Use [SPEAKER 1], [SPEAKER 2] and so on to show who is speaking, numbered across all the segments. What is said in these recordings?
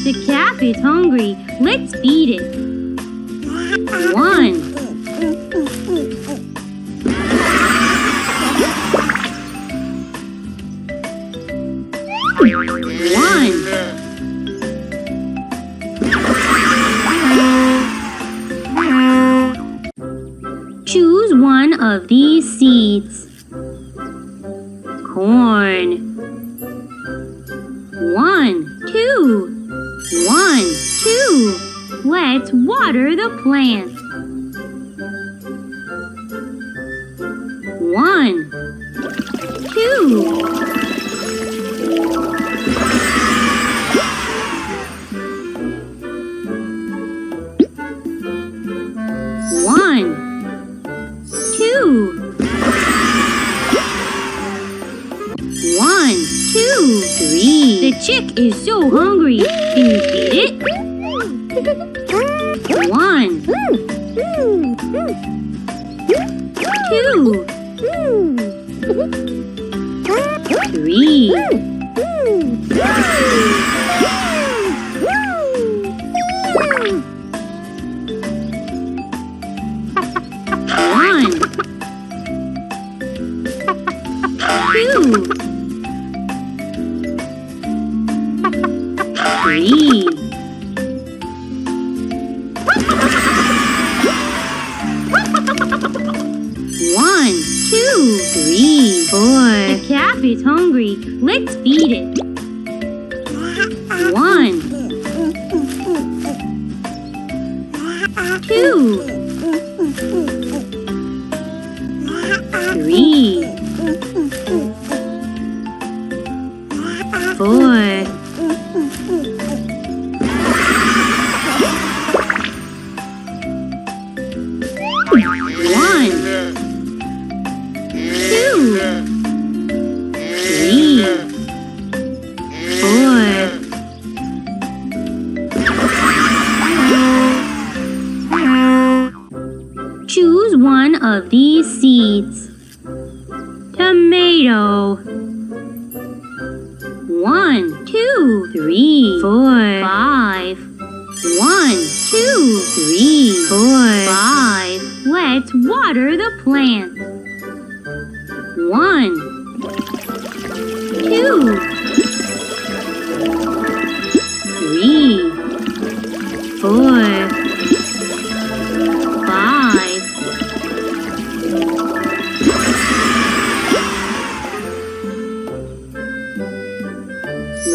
[SPEAKER 1] The calf is hungry. Let's feed it. 1. 1. Choose one of these seeds. Corn. 1, 2. 1, 2. Let's water the plant. 1, 2. 1, 2. 1, 2, 3. The chick is so hungry. Can you feed it? 1, 2, 3. 1, 2, 3. 1, 2, 3, 4. The calf is hungry. Let's feed it. 1, 2, 3, 4. 1, 2, 3, 4. Choose one of these seeds. Tomato. 1, 2, 3, 4, 5. 1, 2, 3, 4, 5. Let's water the plant. 1, 2, 3, 4, 5.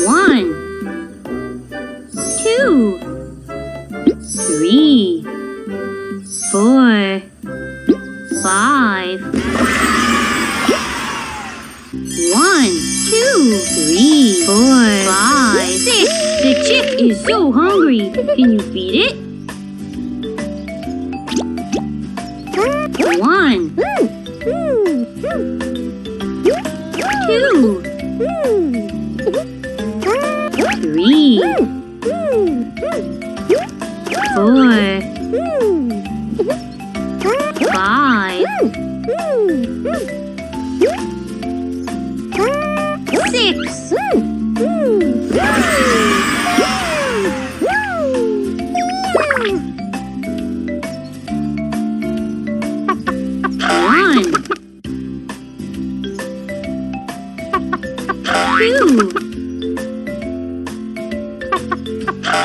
[SPEAKER 1] 1, 2, 3, 4, 5. 1, 2, 3, 4, 5, 6. The chick is so hungry. Can you feed it? 1, 2, 3, 4, 5, 6. 1, 2,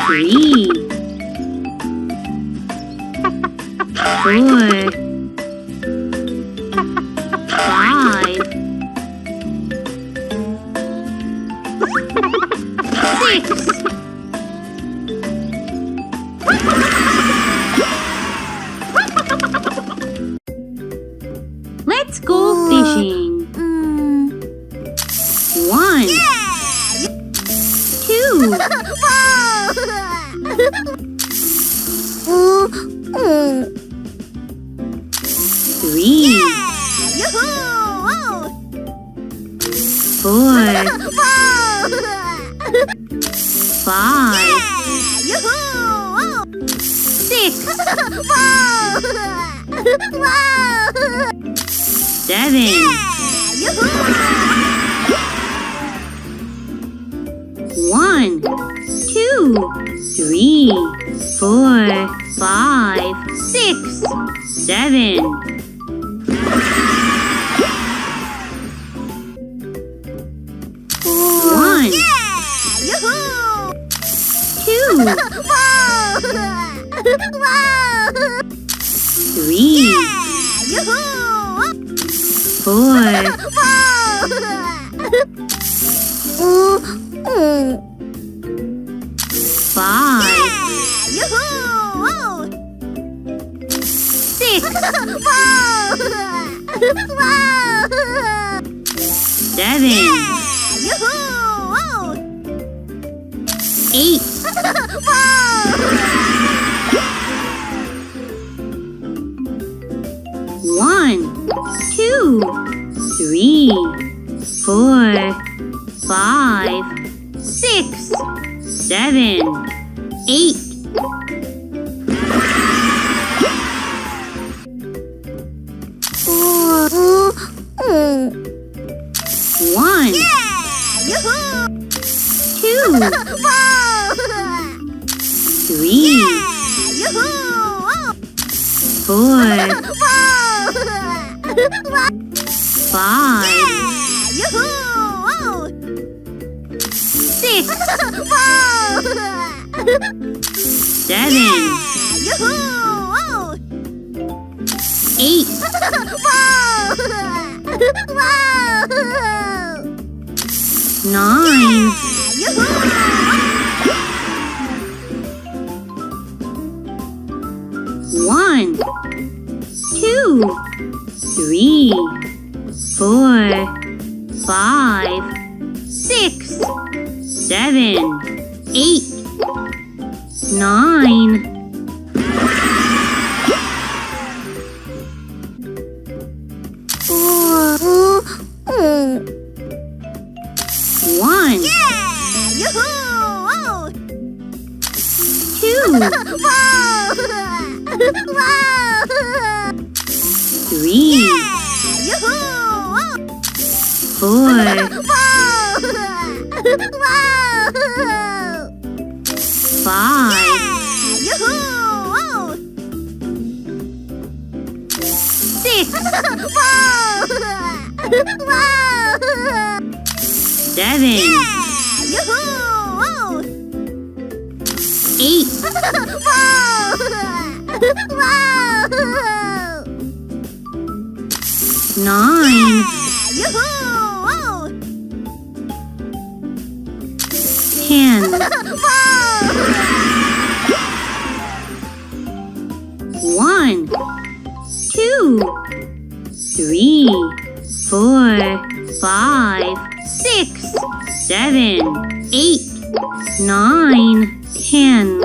[SPEAKER 1] 3, 4, 5, 6. Let's go fishing. 1, 2, 3, 4, 5, 6, 7. 1, 2, 3, 4, 5, 6, 7. 1, 2, 3, 4, 5, 6, 7, 8. 1, 2, 3, 4, 5, 6, 7, 8. 1, 2, 3, 4, 5, 6, 7, 8. 9. 1, 2, 3, 4, 5, 6, 7, 8, 9. 1, 2, 3, 4, 5, 6, 7, 8. 9. 10. 1, 2, 3, 4, 5, 6, 7, 8, 9, 10.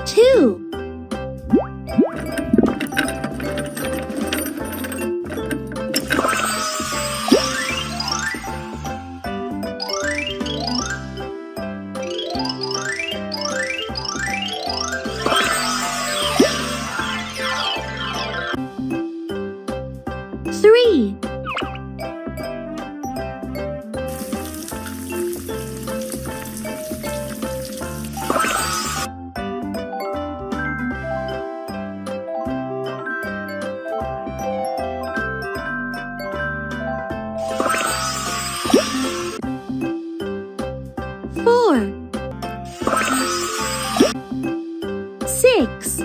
[SPEAKER 1] 2. 3. 4. 6.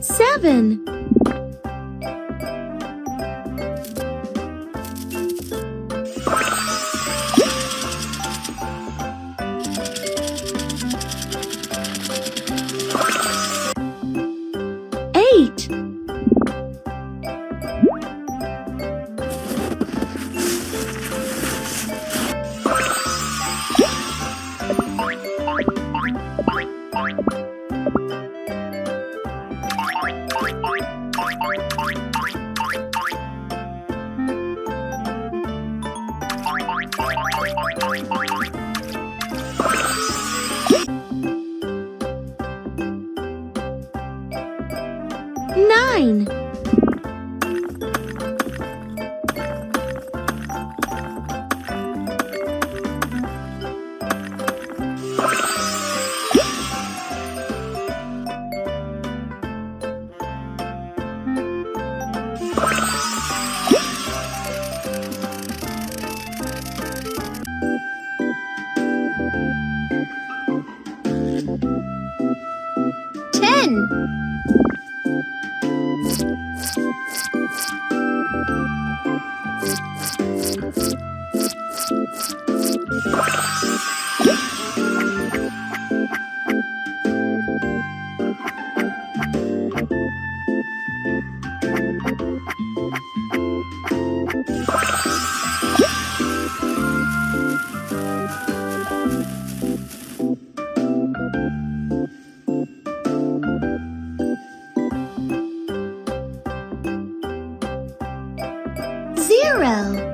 [SPEAKER 1] 7. 8. 9.
[SPEAKER 2] burrow.